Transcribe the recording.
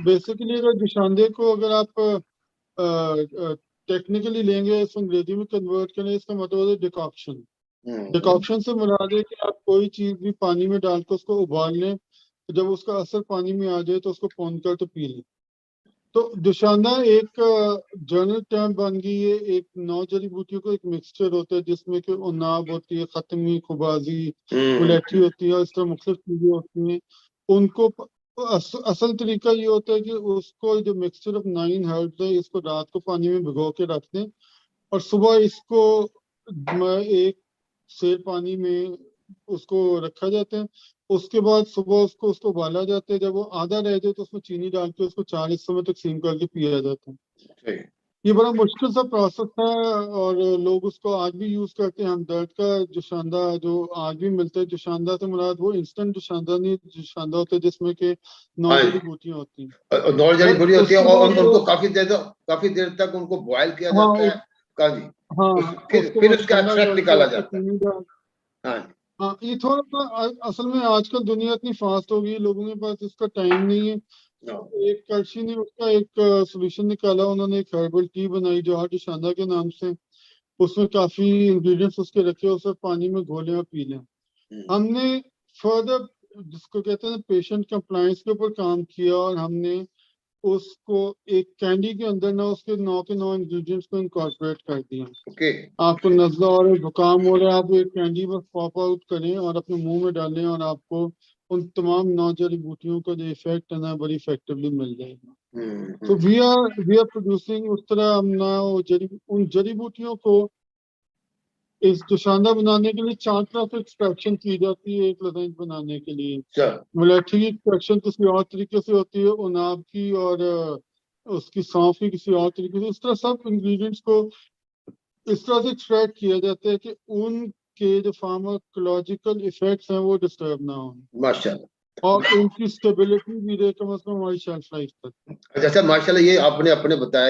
Basically अगर जुशांदे को अगर आप टेक्निकली लेंगे, इसको अंग्रेजी में कन्वर्ट करें, इसका मतलब है डिकॉक्शन। डिकॉक्शन से मुराद है कि आप कोई चीज भी पानी में डाल कर उसको उबाल लें, तो जब उसका असर पानी में आ जाए तो उसको पौन कर तो पी लें। तो जुशांदा एक जर्नल टर्म बन गई है। एक 9 जड़ी बूटियों का एक मिक्सचर होता है जिसमें कि उन्नाब होती है, खत्मी, खुबाजी, मुलेठी होती है और इस तरह मुख्तलिफ चीजें होती हैं। उनको असल तरीका ये होता है कि उसको जो मिक्सचर ऑफ 9 हर्ब्स है, इसको रात को पानी में भिगो के रख दें और सुबह इसको एक सेर पानी में उसको रखा जाता है। उसके बाद सुबह उसको उबाला जाता है। जब वो आधा रह जाए तो उसमें चीनी डाल के उसको 4 हिस्सों में तकसीम करके पिया जाता है। ये बड़ा मुश्किल सा प्रोसेस है और लोग उसको आज भी यूज करते हैं। हमदर्द का जुशांदा जो आज भी मिलता है, जुशांदा से मुराद वो इंस्टेंट जुशांदा नहीं, जुशांदा होता है जिसमें के 9 जड़ी बूटियां होती हैं। 9 जड़ी बूटी होती है और उनको काफी देर तक उनको बॉयल किया जाता है। जी हाँ, फिर उसका एक्सट्रैक्ट निकाला जाता है। हाँ, ये थोड़ा सा असल में आजकल दुनिया इतनी फास्ट हो गई, लोगों के पास इसका टाइम नहीं है। एक कर्शी ने उसका एक सोल्यूशन निकाला, उन्होंने एक हर्बल टी बनाई जो आज शानदा के नाम से। उसमें काफी इंग्रेडिएंट्स उसके रखे, उसे पानी में घोले और पी लें। हमने फर्दर जिसको कहते हैं पेशेंट कंप्लायंस के ऊपर काम किया और हमने उसको एक कैंडी के अंदर ना उसके 9 के 9 इंग्रेडिएंट्स को इनकॉर्पोरेट कर दिया। आपको नजला और जुकाम हो रहा है, आप एक कैंडी बस पॉप आउट करें और अपने मुंह में डालें और आपको उन तमाम 9 जड़ी बूटियों का जो इफेक्ट है ना बड़ी इफेक्टिवली मिल जाएगा। तो वी आर प्रोड्यूसिंग उस तरह हम ना उन जड़ी बूटियों को इस जुशांदा बनाने के लिए 4 तरह से एक्सट्रैक्शन की जाती है। एक लज़ेंज बनाने के लिए मुलेठी की एक्सट्रैक्शन किसी और तरीके से होती है, उनाब की और उसकी सौंफ की किसी और तरीके से। इस तरह सब इंग्रेडिएंट्स को इस तरह से एक्सट्रैक्ट किया जाता है कि उनके जो फार्माकोलॉजिकल इफेक्ट्स हैं वो डिस्टर्ब ना हो माशाल्लाह, और उनकी स्टेबिलिटी भी रहे कम से कम हमारी शेल्फ लाइफ तक। अच्छा माशाल्लाह, ये आपने अपने बताया